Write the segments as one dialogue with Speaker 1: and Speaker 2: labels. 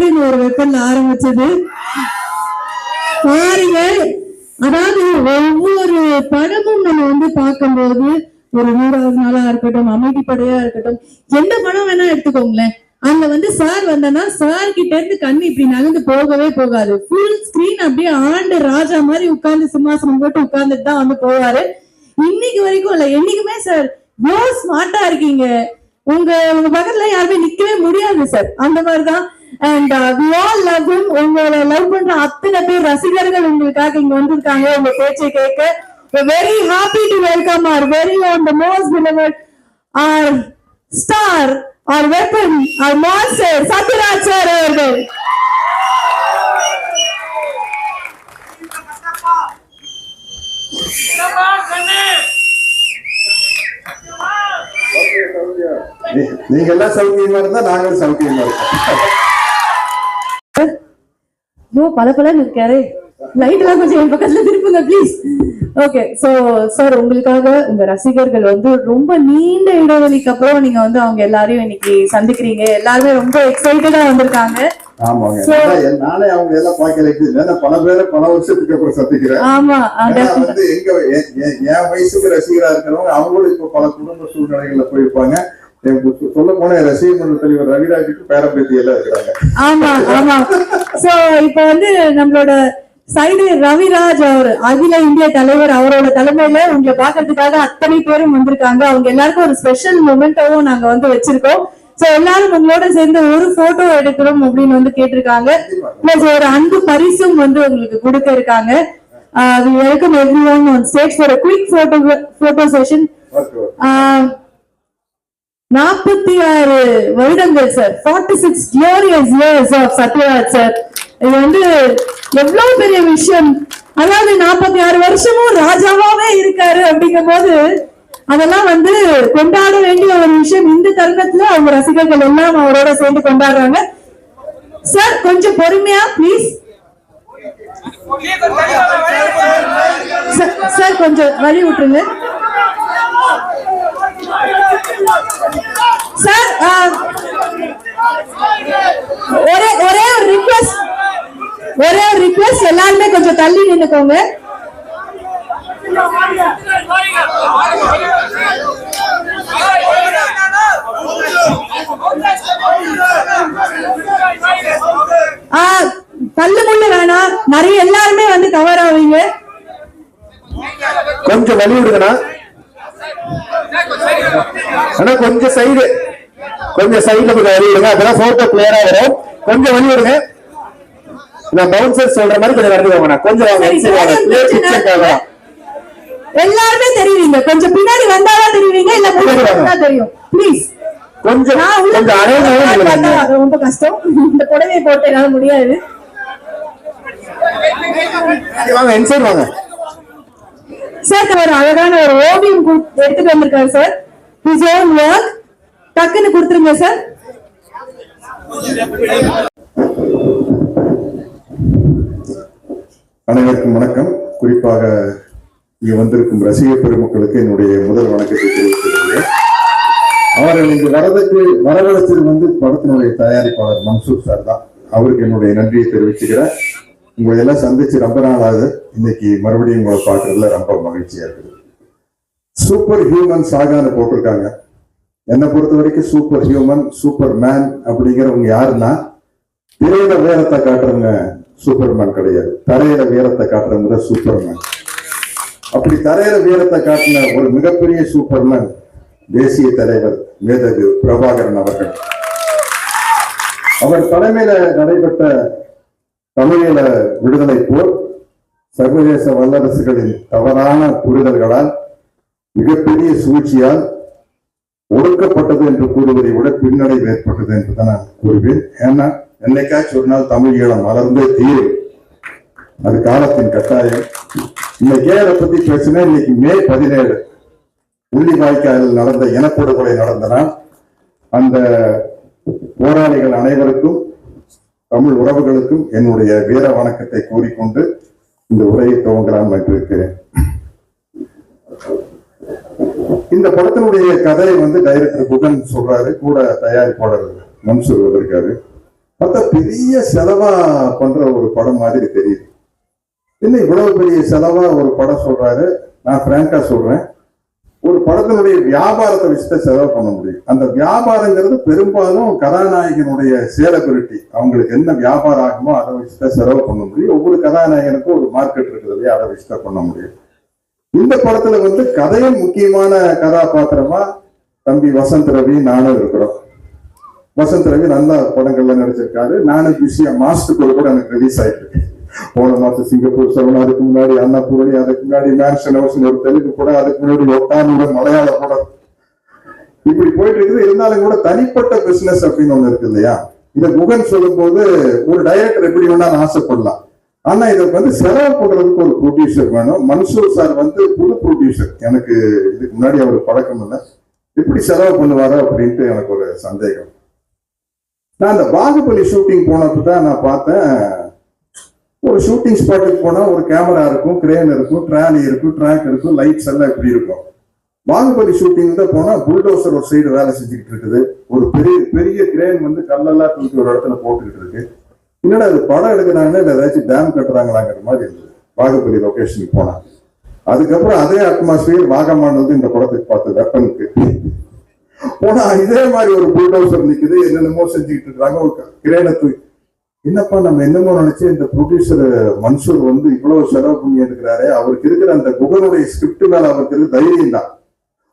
Speaker 1: ஒரு வெப்பன்ல ஆரம்பிச்சது பாருங்க. அதாவது ஒவ்வொரு படமும் நம்ம பார்க்கும்போது ஒரு 100வது நாளா இருக்கட்டும், அமைதிப்படையா இருக்கட்டும், எந்த படம் வேணா எடுத்துக்கோங்களேன், அங்க சார் வந்தனா சார் கிட்ட இருந்து கண்ணு இப்படி நகர்ந்து போகவே போகாது. ஃபுல் ஸ்கிரீன் அப்படியே ஆண்டு ராஜா மாதிரி உட்கார்ந்து சிம்மாசனம் போட்டு உட்கார்ந்துட்டு தான் போவாரு. இன்னைக்கு வரைக்கும் இல்ல, என்னைக்குமே சார் இவ்வளோ ஸ்மார்ட்டா இருக்கீங்க, உங்க பக்கத்துல யாருமே நிக்கவே முடியாது சார், அந்த மாதிரிதான். And we all love him. உங்களை லவ் பண்ற அத்தனை பேர் ரசிகர்கள் உங்களுக்காக இங்க வந்திருக்காங்க உங்க பேச்சை கேட்க. We're very happy to welcome our very own, the most beloved, our star, our weapon, our monster, Satyaraj sir அவர்கள்.
Speaker 2: நீங்க எல்லாம் சௌக்கியமா இருந்தா நாங்களும் சௌக்கியமா இருக்கோம்.
Speaker 1: பல இருக்காரு, லைட் எல்லாம் கொஞ்சம் என் பக்கத்துல திருப்புங்க ப்ளீஸ். ஓகே, சோ சார் உங்களுக்காக உங்க ரசிகர்கள் ரொம்ப நீண்ட இடைவெளிக்கு அப்புறம் நீங்க அவங்க எல்லாரையும் இன்னைக்கு சந்திக்கிறீங்க. எல்லாருமே ரொம்ப எக்ஸைட்டடா வந்திருக்காங்க.
Speaker 2: ஆமாங்க, நானே அவங்க எல்லாம் பாக்கல, பல பேரை பல வருஷத்துக்கு அப்புறம் சந்திக்கிறேன்.
Speaker 1: ஆமா,
Speaker 2: எங்க என் வயசுக்கு ரசிகரா இருக்கிறவங்க அவங்களும் இப்ப பல குடும்ப சூழ்நிலைகள்ல போயிருப்பாங்க. சொல்ல போன ரசிகர் தலைவர் ரவிராஜுக்கு பேரம்பேத்தி எல்லாம் இருக்கிறாங்க.
Speaker 1: ஆமா ஆமா. சோ இப்ப நம்மளோட சைடு ரவிராஜ் அவர் அகில இந்திய தலைவர், அவரோட தலைமையில உங்களை பாக்குறதுக்காக அத்தனை பேரும் வந்திருக்காங்க. அவங்க எல்லாருக்கும் ஒரு ஸ்பெஷல் மொமெண்டோவும் நாங்க வச்சிருக்கோம். சோ எல்லாரும் உங்களோட சேர்ந்து ஒரு போட்டோ எடுக்கிறோம் அப்படின்னு கேட்டிருக்காங்க. பிளஸ் ஒரு அன்பு பரிசும் உங்களுக்கு கொடுக்க இருக்காங்க. We welcome everyone on stage for a quick photo session. 46 வருடங்கள் sir, 46 glorious years of Satyaraj sir. இது எவ்வளவு பெரிய விஷயம். அதாவது 46 வருஷமும் ராஜாவாவே இருக்காரு அப்படிங்கும் போது அதெல்லாம் கொண்டாட வேண்டிய ஒரு விஷயம். இந்த தருணத்துல அவங்க ரசிகர்கள் எல்லாம் அவரோட சேர்ந்து கொண்டாடுறாங்க. சார் கொஞ்சம் பொறுமையா ப்ளீஸ். சார் கொஞ்சம் வழி விட்டுருங்க சார். ஒரே ஒரு ரிக்வெஸ்ட், எல்லாருமே கொஞ்சம் தள்ளி நின்னுக்கோங்க. தள்ளு முள்ளு வேணாம், நிறைய எல்லாருமே கவர் ஆவீங்க.
Speaker 2: கொஞ்சம் வழி விடுங்கண்ணா, கொஞ்சம் சைடுல வழி விடுங்க, அப்பதான் போட்டோ கிளியரா வரும். கொஞ்சம் வழி விடுங்க. நான் பவுன்சர் சொல்ற மாதிரி கொஞ்சம் வரது வாங்க, கொஞ்சம்
Speaker 1: எல்லாருமே தெரியுவீங்க, கொஞ்சம் பின்னாடி வந்தாதான் தெரியுவீங்க, இல்ல முன்னாடி தெரியும் ப்ளீஸ். கொஞ்சம் ரொம்ப கஷ்டம், இந்த புடவை போட்டு என்னால முடியாது.
Speaker 2: வாங்க இன்சைட் வாங்க.
Speaker 1: சார் ஒரு அழகான ஒரு ஓவியம் எடுத்துட்டு வந்திருக்காரு சார். His own work. டக்குன்னு கொடுத்துருங்க சார்.
Speaker 2: அனைவருக்கும் வணக்கம். குறிப்பாக இங்க வந்திருக்கும் ரசிக பெருமக்களுக்கு என்னுடைய முதல் வணக்கத்தை தெரிவித்துள்ளேன். அவர்கள் இங்கு வரவழைச்சது படத்தினுடைய தயாரிப்பாளர் மன்சூர் சார் தான். அவருக்கு என்னுடைய நன்றியை தெரிவிச்சுக்கிறேன். உங்களை எல்லாம் சந்திச்சு ரொம்ப நாள் ஆகுது. இன்னைக்கு மறுபடியும் உங்களை பார்க்கறதுல ரொம்ப மகிழ்ச்சியா இருக்குது. சூப்பர் ஹியூமன் சாகான்னு போட்டிருக்காங்க. என்னை பொறுத்த வரைக்கும் சூப்பர் ஹியூமன், சூப்பர் மேன் அப்படிங்கிறவங்க யாருன்னா திரையில வீரத்தை காட்டுறவங்க சூப்பர்மேன் கிடையாது, தரையில வீரத்தை காட்டுறவங்க சூப்பர்மேன். அப்படி தரையில வீரத்தை காட்டின ஒரு மிகப்பெரிய சூப்பர்மேன் தேசிய தலைவர் மேதகு பிரபாகரன் அவர்கள். அவர் தலைமையில நடைபெற்ற தமிழீழ விடுதலை போர் சர்வதேச வல்லரசுகளின் தவறான புரிதல்களால் மிகப்பெரிய சூழ்ச்சியால் ஒடுக்கப்பட்டது என்று கூறுவதை விட பின்னடைவு ஏற்பட்டது என்றுதான் நான் கூறுவேன். ஏன்னா என்னைக்காச்சும் ஒரு நாள் தமிழ் ஈழம் மலர்ந்தே தீரும், அது காலத்தின் கட்டாயம். இன்னைக்கு அதை பத்தி பேசினா இன்னைக்கு மே 17 உள்ளிவாய்க்காலில் நடந்த இனப்படுகொலை நடந்தனால் அந்த போராளிகள் அனைவருக்கும் தமிழ் உறவுகளுக்கும் என்னுடைய வீர வணக்கத்தை கூறிக்கொண்டு இந்த உரையை துவங்கலாம் என்று இருக்கிறேன். இந்த படத்தினுடைய கதையை டைரக்டர் குகன் சொல்றாரு, கூட தயாரிப்பாளர் மன்சூர் இருக்காரு. பார்த்தா பெரிய செலவா பண்ற ஒரு படம் மாதிரி தெரியுது. இன்னும் இவ்வளவு பெரிய செலவா ஒரு படம் சொல்றாரு. நான் பிராங்கா சொல்றேன், ஒரு படத்தினுடைய வியாபாரத்தை வச்சுதான் செலவு பண்ண முடியும். அந்த வியாபாரங்கிறது பெரும்பாலும் கதாநாயகனுடைய சேலபிலிட்டி, அவங்களுக்கு என்ன வியாபாரம் ஆகுமோ அதை வச்சுதான் செலவு பண்ண முடியும். ஒவ்வொரு கதாநாயகனுக்கும் ஒரு மார்க்கெட் இருக்குது இல்லையா, அதை வச்சுதான் பண்ண முடியும். இந்த படத்துல வந்து கதையும் முக்கியமான கதாபாத்திரமா தம்பி வசந்த் ரவி நானும் இருக்கிறோம். வசந்த் ரவி நல்ல படங்கள்ல நடிச்சிருக்காரு. நானும் பிஸியா மாசத்துக்குள்ள கூட எனக்கு ரிலீஸ் ஆயிட்டு இருக்கு. போன மாசம் சிங்கப்பூர் செவன், அதுக்கு முன்னாடி அன்னபூரணி, அதுக்கு முன்னாடி மேன்ஷன் ஹவுஸ் ஒரு தெலுங்கு படம், அதுக்கு முன்னாடி ஒட்டானோட மலையாள படம், இப்படி போயிட்டு இருக்குது. இருந்தாலும் கூட தனிப்பட்ட பிசினஸ் அப்படின்னு ஒண்ணு இருக்கு இல்லையா. இதை குகன் சொல்லும் போது ஒரு டைரக்டர் எப்படி வேணாலும் ஆசைப்படலாம், ஆனா இதுக்கு வந்து செலவு பண்றதுக்கு ஒரு ப்ரொடியூசர் வேணும். மன்சூர் சார் வந்து புது ப்ரொடியூசர், எனக்கு இதுக்கு முன்னாடி அவர் பழக்கம் இல்லை, எப்படி செலவு பண்ணுவாரோ அப்படின்ட்டு எனக்கு ஒரு சந்தேகம். நான் அந்த பாகுபலி ஷூட்டிங் போனப்பதான் நான் பார்த்தேன், ஒரு ஷூட்டிங் ஸ்பாட்டுக்கு போனா ஒரு கேமரா இருக்கும், கிரேன் இருக்கும், ட்ராலி இருக்கும், ட்ராக் இருக்கும், லைட்ஸ் எல்லாம் இப்படி இருக்கும். பாகுபலி ஷூட்டிங் தான் போனா புல்டோசர் ஒரு சைடு வேலை செஞ்சுக்கிட்டு இருக்குது, ஒரு பெரிய பெரிய கிரேன் வந்து கல்லெல்லாம் தூக்கி ஒரு இடத்துல போட்டுக்கிட்டு இருக்கு. என்னடா அது படம் எடுக்கிறாங்கன்னா இல்லை ஏதாச்சும் டேம் கட்டுறாங்களாங்கிற மாதிரி இருந்தது பாகுபலி லொகேஷனுக்கு போனா. அதுக்கப்புறம் அதே அட்மாஸ்பியர் வாகமான் வந்து இந்த படத்துக்கு பார்த்து வெப்பனுக்கு போனா இதே மாதிரி ஒரு புல்டோசர் நிக்குது, என்னென்னமோ செஞ்சுக்கிட்டு இருக்காங்க, ஒரு கிரேனை தூக்கி. என்னப்பா நம்ம என்னமோ நினைச்சு இந்த ப்ரொடியூசர் மன்சூர் வந்து இவ்வளவு செலவு பண்ணி எடுக்கிறாரு, அவருக்கு இருக்கிற அந்த குகனுடைய ஸ்கிரிப்ட் மேல அவருக்கு இருக்கிற தைரியம் தான்.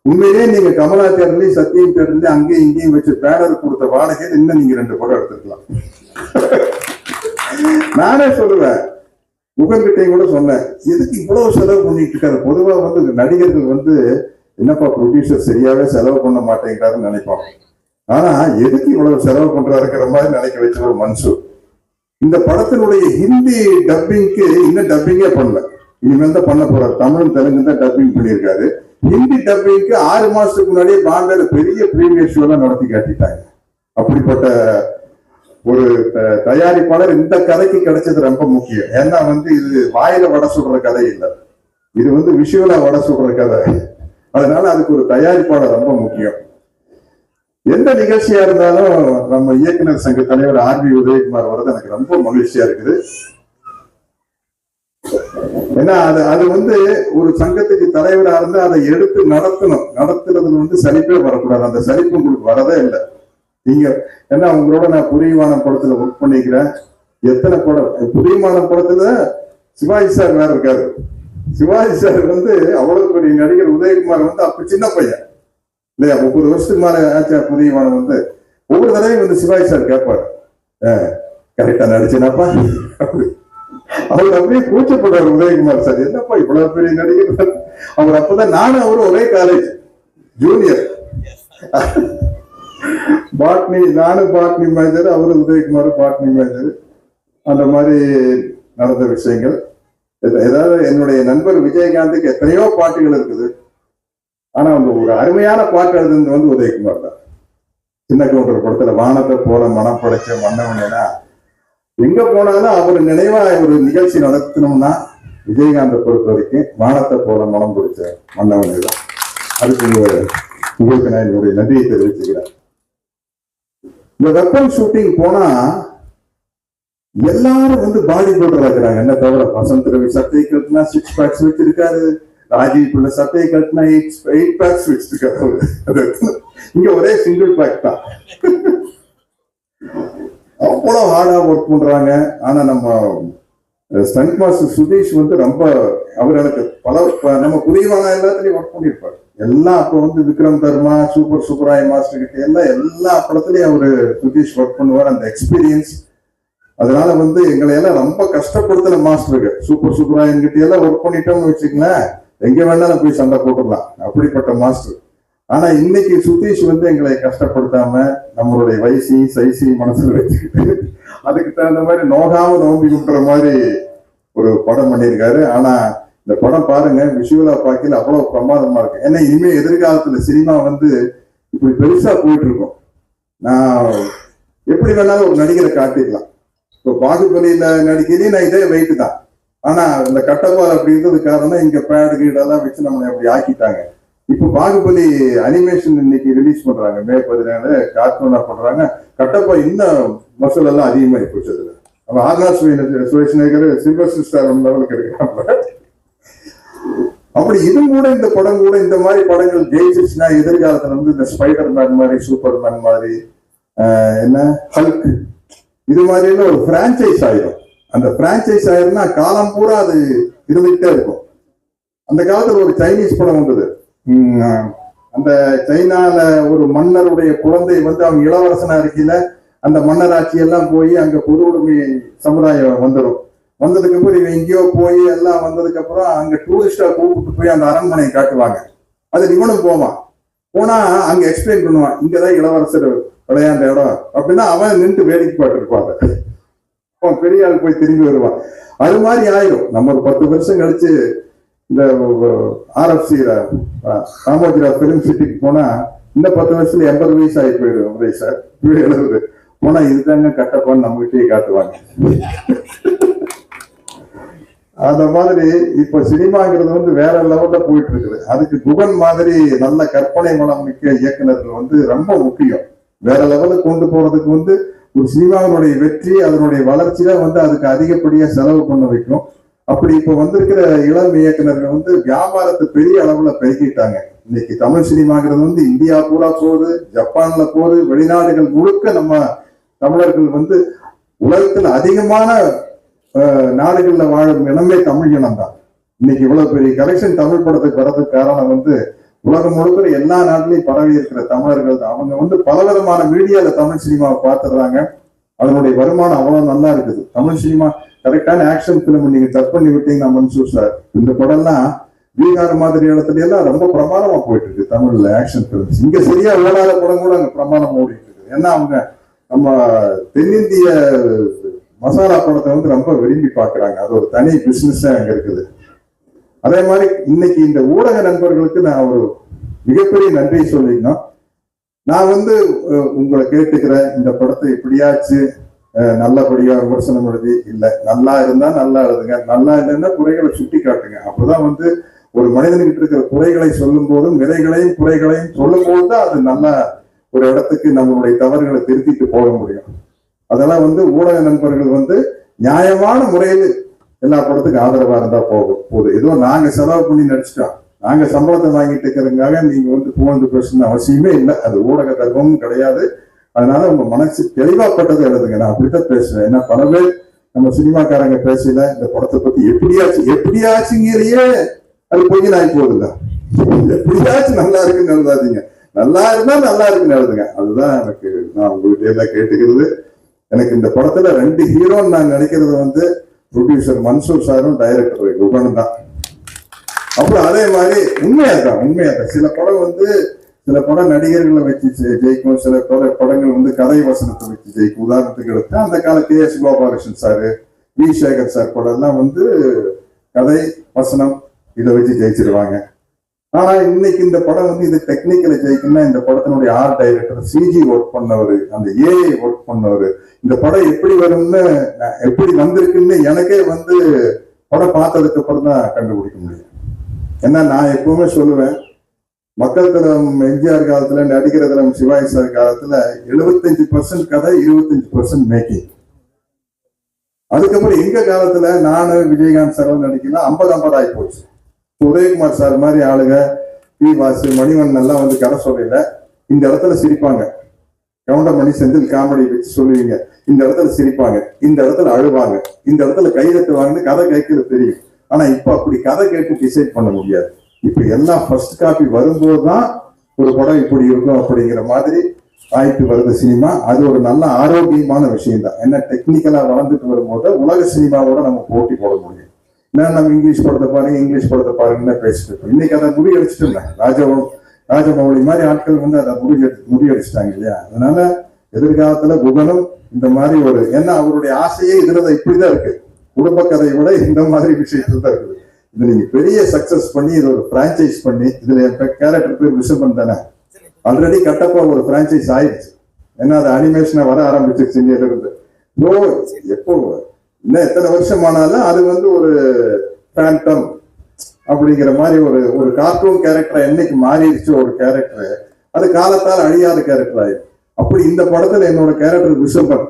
Speaker 2: உண்மையிலேயே நீங்க கமலா தேட்டர்லயும் சத்தியம் தேட்டர்லயும் அங்கேயும் இங்கேயும் வச்சு பேனர் கொடுத்த வாடகையில் இன்னும் நீங்க 2 படம் எடுத்துக்கலாம். நானே சொல்லுவேன், குகன்கிட்டையும் கூட சொன்னேன், எதுக்கு இவ்வளவு செலவு பண்ணிட்டு இருக்காரு. பொதுவா வந்து நடிகர்கள் வந்து என்னப்பா ப்ரொடியூசர் சரியாவே செலவு பண்ண மாட்டேங்கிறாருன்னு நினைப்பான், ஆனா எதுக்கு இவ்வளவு செலவு பண்றாருங்கிற மாதிரி நினைக்க வச்ச ஒரு மன்சூர். இந்த படத்தினுடைய ஹிந்தி டப்பிங்க்கு இன்னும் டப்பிங்கே பண்ணல, இனிமேல் தான் பண்ண போறாரு. தமிழ் தெலுங்கு தான் டப்பிங் பண்ணியிருக்காரு. ஹிந்தி டப்பிங்க்கு 6 மாசத்துக்கு முன்னாடியே பாம்பேல பெரிய பிரீமியர் ஷோ எல்லாம் நடத்தி காட்டிட்டாங்க. அப்படிப்பட்ட ஒரு தயாரிப்பாளர் இந்த கதைக்கு கிடைச்சது ரொம்ப முக்கியம். ஏன்னா வந்து இது வாயில வடை சுடுற கதை இல்லை, இது வந்து விஷுவலா வடை சுடுற கதை. அதனால அதுக்கு ஒரு தயாரிப்பாளர் ரொம்ப முக்கியம். எந்த நிகழ்ச்சியா இருந்தாலும் நம்ம இயக்குனர் சங்க தலைவர் ஆர்வி உதயகுமார் வர்றது எனக்கு ரொம்ப மகிழ்ச்சியா இருக்குது. ஏன்னா அது வந்து ஒரு சங்கத்துக்கு தலைவரா இருந்து அதை எடுத்து நடத்தணும். நடத்துறதுல வந்து சலிப்பே வரக்கூடாது. அந்த சலிப்பு உங்களுக்கு வரதே இல்லை. நீங்க ஏன்னா உங்களோட நான் புரியமானம் படத்துல ஒர்க் பண்ணிக்கிறேன். எத்தனை படம் புரியமானம் படத்துல சிவாஜி சார் வேற இருக்காரு. சிவாஜி சார் வந்து அவ்வளவு பெரிய நடிகர். உதயகுமார் வந்து அப்ப சின்ன பையன் இல்லையா, 30 வருஷத்துக்கு மேல ஆச்சா. புரியமானம் வந்து ஒவ்வொரு தடவையும் வந்து சிவாஜி சார் கேட்பாரு, கரெக்டா நடிச்சேனாப்பா. அவர் அப்படியே கூச்சப்படுவார் உதயகுமார் சார், என்னப்பா இவ்வளவு பெரிய நடிகர். அவர் அப்பதான் நானும் அவரும் ஒரே காலேஜ் ஜூனியர் பாட்னி, நானும் பாட்னி மேஜர், அவரு உதயகுமார் பாட்னி மேஜர். அந்த மாதிரி நடந்த விஷயங்கள். ஏதாவது என்னுடைய நண்பர் விஜயகாந்துக்கு எத்தனையோ பாட்டுகள் இருக்குது, ஆனா அந்த ஒரு அருமையான பாட்டு எழுதுனது வந்து உதயகுமார் தான். சின்ன கவுண்டர் படத்துல வானத்தை போல மனம் படைச்ச மன்னவனா, எங்க போனாலும் அவர் நினைவா ஒரு நிகழ்ச்சி நடத்தணும்னா விஜயகாந்தை பொறுத்த வரைக்கும் வானத்தை போல மனம் பிடிச்ச மன்னவனே தான். அதுக்கு உங்களுக்கு நான் என்னுடைய நன்றியை தெரிவிச்சுக்கிறேன். இந்த வெப்பன் ஷூட்டிங் போனா எல்லாரும் வந்து பாடி பில்டர் இருக்கிறாங்க. என்ன தவிர வசந்த் ரவி சட்டையை கட்டினா 6 பேக்ஸ் வச்சிருக்காரு, ராஜீவ் பிள்ளை சட்டையை கட்டினா 8 பேக்ஸ் வச்சிருக்காரு. இங்க ஒரே சிங்கிள் பேக் தான். அவ்வளவு ஹார்டா ஒர்க் பண்றாங்க. ஆனா நம்ம ஸ்டண்ட் மாஸ்டர் சுதீஷ் வந்து ரொம்ப, அவர் எனக்கு நம்ம புரியவான எல்லாத்துலயும் ஒர்க் பண்ணிருப்பாரு. எல்லாம் அப்ப வந்து விக்ரம் தர்மா, சூப்பர் சூப்பராய் மாஸ்டர் கிட்ட எல்லாம் எல்லா படத்துலயும் அவரு சுதீஷ் ஒர்க் பண்ணுவார். அந்த எக்ஸ்பீரியன்ஸ், அதனால வந்து எங்களை எல்லாம் ரொம்ப கஷ்டப்படுத்தின மாஸ்டருக்கு. சூப்பர் சூப்பராயன் கிட்ட எல்லாம் ஒர்க் பண்ணிட்டோம்னு வச்சுக்கங்களேன், எங்க வேணாலும் போய் சண்டை போட்டுடலாம், அப்படிப்பட்ட மாஸ்டர். ஆனா இன்னைக்கு சுதீஷ் வந்து எங்களை கஷ்டப்படுத்தாம நம்மளுடைய வயசையும் சைஸையும் மனசுல வச்சுக்கிட்டு அதுக்கு தகுந்த மாதிரி நோகாம நோம்பி குட்டுற மாதிரி ஒரு படம் பண்ணியிருக்காரு. ஆனா இந்த படம் பாருங்க, விஷுவலா பார்க்கல அவ்வளவு பிரமாதமா இருக்கு. ஏன்னா இனிமே எதிர்காலத்துல சினிமா வந்து இப்படி பெருசா போயிட்டு இருக்கும். நான் எப்படி வேணாலும் ஒரு நடிகரை காட்டிக்கலாம். இப்போ பாகுபலியில நடிக்கிறேன் நான் இதே வெயிட் தான், ஆனா இந்த கட்டபால் அப்படின்றது காரணம் இங்க பேடு கீடெல்லாம் வச்சு நம்மளை அப்படி ஆக்கிட்டாங்க. இப்போ பாகுபலி அனிமேஷன் இன்னைக்கு ரிலீஸ் பண்றாங்க, மே 17 கார்ட்டூனா பண்றாங்க. கட்டப்பா இன்னும் மசூல் எல்லாம் அதிகமாகி போச்சு. அதுல அவன் ஆர்னால்ட் சுவேஷ்நேகர் சில்வர் ஸ்டார் லெவலுக்கு எடுக்கிறாங்க. அப்படி இது கூட இந்த படம் கூட இந்த மாதிரி படங்கள் ஜெயிச்சிருச்சுன்னா எதிர்காலத்துல வந்து இந்த ஸ்பைடர் மேன் மாதிரி, சூப்பர் மேன் மாதிரி, என்ன ஹல்க் இது மாதிரியான ஒரு பிரான்ச்சைஸ் ஆயிரும். அந்த பிரான்ச்சைஸ் ஆயிரும்னா காலம் பூரா அது இருந்துகிட்டே இருக்கும். அந்த காலத்துல ஒரு சைனீஸ் படம் வந்தது. அந்த சைனால ஒரு மன்னருடைய குழந்தை வந்து அவங்க இளவரசனா இருக்கையில அந்த மன்னர் ஆட்சி எல்லாம் போய் அங்க பொது உடைமை சமுதாயம் வந்துடும். வந்ததுக்கு அப்புறம் இவன் எங்கேயோ போய் எல்லாம் வந்ததுக்கு அப்புறம் அங்க டூரிஸ்டா கூப்பிட்டு போய் அந்த அரண்மனையை காட்டுவாங்க. அதுல இவனும் போவான். போனா அங்க எக்ஸ்பிளைன் பண்ணுவான், இங்கதான் இளவரசர் விளையாண்ட இடம் அப்படின்னா அவன் நின்று வேடிக்கை பாட்டுருப்பாங்க. அவன் பெரிய ஆள் போய் திரும்பி வருவான். அது மாதிரி ஆயிரும். நம்ம ஒரு 10 வருஷம் கழிச்சு இந்த RFC ராமோஜிராவ் பிலிம் சிட்டிக்கு போனா இன்னும் 10 வருஷத்துல 80 வயசு ஆகி போயிடும். உதய் சார் 70 போனா இதுதாங்க கட்டப்பான்னு நம்ம கிட்டே காட்டுவாங்க. அந்த மாதிரி இப்ப சினிமாங்கிறது வந்து வேற லெவல்ல போயிட்டு இருக்குது. அதுக்கு குகன் மாதிரி நல்ல கற்பனை வளம் மிக்க இயக்குநர்கள் வந்து ரொம்ப முக்கியம். வேற லெவலுக்கு கொண்டு போறதுக்கு வந்து ஒரு சினிமாவினுடைய வெற்றி, அதனுடைய வளர்ச்சியில வந்து அதுக்கு அதிகப்படியா செலவு பண்ண வைக்கும். அப்படி இப்ப வந்திருக்கிற இளம் இயக்குநர்கள் வந்து வியாபாரத்தை பெரிய அளவுல பெருக்கிட்டாங்க. இன்னைக்கு தமிழ் சினிமாங்கிறது வந்து இந்தியா பூரா போகுது, ஜப்பான்ல போகுது, வெளிநாடுகள் முழுக்க நம்ம தமிழர்கள் வந்து உலகத்துல அதிகமான நாடுகள்ல வாழும் இனமே தமிழ் இனம் தான். இன்னைக்கு இவ்வளவு பெரிய கலெக்ஷன் தமிழ் படத்துக்கு வர்றதுக்கு காரணம் வந்து உலகம் முழுக்கிற எல்லா நாட்டிலையும் பரவி இருக்கிற தமிழர்கள் தான். அவங்க வந்து பலவிதமான மீடியால தமிழ் சினிமாவை பார்த்துடுறாங்க. அதனுடைய வருமானம் அவ்வளவு நல்லா இருக்குது. தமிழ் சினிமா கரெக்டான ஆக்ஷன் பிலிம் நீங்க டச் பண்ணி விட்டீங்கன்னா மன்சூர் சார், இந்த படம்லாம் பீகார் மாதிரி இடத்துல எல்லாம் ரொம்ப பிரமாதமா போயிட்டு இருக்கு தமிழ்ல ஆக்ஷன் பிலிம்ஸ். இங்க சரியா ஓடாத படம் கூட அங்க பிரமாதம் ஓடிட்டு இருக்கு. ஏன்னா அவங்க நம்ம தென்னிந்திய மசாலா படத்தை வந்து ரொம்ப விரும்பி பாக்குறாங்க. அது ஒரு தனி பிசினஸ் அங்க இருக்குது. அதே மாதிரி இன்னைக்கு இந்த ஊடக நண்பர்களுக்கு நான் ஒரு மிகப்பெரிய நன்றி சொல்லிக்கணும். நான் வந்து உங்களை கேட்டுக்கிறேன், இந்த படத்தை எப்படியாச்சு நல்லபடியா விமர்சனம் எழுதி, இல்ல நல்லா இருந்தா நல்லா எழுதுங்க, நல்லா இல்லைன்னா குறைகளை சுட்டி காட்டுங்க. அப்பதான் வந்து ஒரு மனிதன்கிட்ட இருக்கிற குறைகளை சொல்லும் போதும் நிறைகளையும் குறைகளையும் சொல்லும் போதுதான் அது நல்ல ஒரு இடத்துக்கு நம்மளுடைய தவறுகளை திருத்திட்டு போக முடியும். அதெல்லாம் வந்து ஊடக நண்பர்கள் வந்து நியாயமான முறையில் எல்லா படத்துக்கும் ஆதரவா இருந்தா போகுது. ஏதோ நாங்க செலவு பண்ணி நடிச்சிட்டோம், நாங்க சம்பளத்தை வாங்கிட்டு இருக்கிறதுக்காக நீங்க வந்து புகழ்ந்து பேசணும் அவசியமே இல்லை. அது ஊடக தர்மமும் கிடையாது. அதனால உங்க மனசு தெளிவாப்பட்டதை எழுதுங்க. நான் அப்படித்தான் பேசுவேன். ஏன்னா பல பேர் நம்ம சினிமாக்காரங்க பேசல இந்த படத்தை பத்தி எப்படியாச்சுங்கிறையே அது பொய்ய ஆகி போகுதுல்ல. எப்படியாச்சும் நல்லா இருக்குன்னு எழுதாதீங்க, நல்லா இருந்தா நல்லா இருக்குன்னு எழுதுங்க. அதுதான் எனக்கு நான் உங்ககிட்ட எல்லாம் கேட்டுக்கிறது. எனக்கு இந்த படத்துல 2 ஹீரோன்னு நான் நினைக்கிறது வந்து ப்ரொடியூசர் மன்சூர் சாரும் டைரக்டர் குகனும் தான். அப்புறம் அதே மாதிரி உண்மையாதான் சில படம் வந்து சில படம் நடிகர்களை வச்சு ஜெயிக்கும், சில படங்கள் வந்து கதை வசனத்தை வச்சு ஜெயிக்கும். உதாரணத்துக்கு எடுத்து அந்த கால KS Gopalakrishnan sir, V Sekar sir படம் எல்லாம் வந்து கதை வசனம் இதை வச்சு ஜெயிச்சிருவாங்க. ஆனா இன்னைக்கு இந்த படம் வந்து இது டெக்னிக்கலை ஜெயிக்கணும்னா இந்த படத்தினுடைய ஆர்ட் டைரக்டர், CG ஒர்க் பண்ணவர், அந்த AI ஒர்க் பண்ணவர், இந்த படம் எப்படி வரும்னு எப்படி வந்திருக்குன்னு எனக்கே வந்து படம் பார்த்ததுக்கு அப்புறம் தான் கண்டுபிடிக்க முடியும். ஏன்னா நான் எப்பவுமே சொல்லுவேன், மக்கள் தரம் எம்ஜிஆர் காலத்துல, நடிகர் தரம் சிவாஜி சார் காலத்துல 75% கதை, 25% மேக்கிங். அதுக்கப்புறம் எங்க காலத்துல நானு விஜயகாந்த் சார் நடிக்கலாம் 50-50 ஆகி போச்சு. உதயகுமார் சார் மாதிரி ஆளுங்க, பி வாசு, மணிவண்ணன் எல்லாம் வந்து கதை சொல்லல, இந்த இடத்துல சிரிப்பாங்க. கவுண்டமணி, செந்தில் காமெடி வச்சு சொல்லுவீங்க, இந்த இடத்துல சிரிப்பாங்க, இந்த இடத்துல அழுவாங்க, இந்த இடத்துல கை தட்டுவாங்கன்னு கதை கேட்கறது தெரியும். ஆனா இப்ப அப்படி கதை கேட்டு டிசைட் பண்ண முடியாது. இப்ப எல்லாம் ஃபர்ஸ்ட் காப்பி வரும்போதுதான் ஒரு படம் இப்படி இருக்கும் அப்படிங்கிற மாதிரி ஆயிட்டு வருது சினிமா. அது ஒரு நல்ல ஆரோக்கியமான விஷயம் தான். ஏன்னா டெக்னிக்கலா வளர்ந்துட்டு வரும்போது உலக சினிமாவோட நம்ம போட்டி போட முடியும். ஏன்னா நம்ம இங்கிலீஷ் படத்தை பாருங்கன்னு பேசிட்டு இருக்கோம். இன்னைக்கு அதை முறியடிச்சுட்டு இருந்தேன். ராஜமௌழி மாதிரி ஆட்கள் வந்து அதை முறியடிச்சிட்டாங்க இல்லையா? அதனால எதிர்காலத்துல குகனும் இந்த மாதிரி ஒரு, ஏன்னா அவருடைய ஆசையே இதுல இப்படிதான் இருக்கு, குடும்ப கதையை விட இந்த மாதிரி விஷயத்துல தான் இருக்குது. இது நீங்க பெரிய சக்சஸ் பண்ணி இதை ஒரு பிரான்சைஸ் பண்ணி, இதுல கேரக்டர் பேர் ரிஷபன் தானே, ஆல்ரெடி கட்டப்பா ஒரு பிரான்சைஸ் ஆயிடுச்சு. ஏன்னா அது அனிமேஷனா வர ஆரம்பிச்சிருச்சு இந்தியில இருந்து. எப்போ இன்னும் எத்தனை வருஷம் ஆனாலும் அது வந்து ஒரு பேண்டம் அப்படிங்கிற மாதிரி ஒரு கார்ட்டூன் கேரக்டர் என்னைக்கு மாறிடுச்சு ஒரு கேரக்டர், அது காலத்தால் அழியாத கேரக்டர் ஆயிடும். அப்படி இந்த படத்துல என்னோட கேரக்டர் விசும்பன்,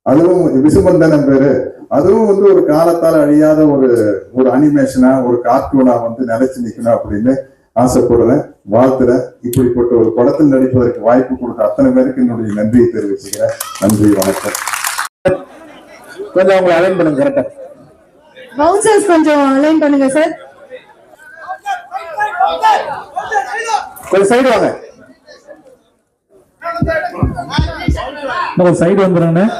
Speaker 2: அதுவும் விசும்பன் தானே பேரு, அதுவும் வந்து ஒரு காலத்தால் அழியாத ஒரு அனிமேஷனா ஒரு கார்ட்டூனா வந்து நிலைச்சு நிக்கணும் அப்படின்னு ஆசைப்படுறேன், வாழ்த்துறேன். இப்படிப்பட்ட ஒரு படத்தில் நடிப்பதற்கு வாய்ப்பு கொடுத்த அத்தனை பேருக்கு என்னுடைய நன்றியை தெரிவிச்சுக்கிறேன். நன்றி, வணக்கம்.
Speaker 3: கொஞ்சம் அவங்களை அலைன் பண்ணுங்க கரெக்டா.
Speaker 1: பவுன்சர்ஸ் கொஞ்சம் அலைன் பண்ணுங்க சார்.
Speaker 3: கொஞ்சம் சைடு வாங்க, சைடு வந்துடுறேன்.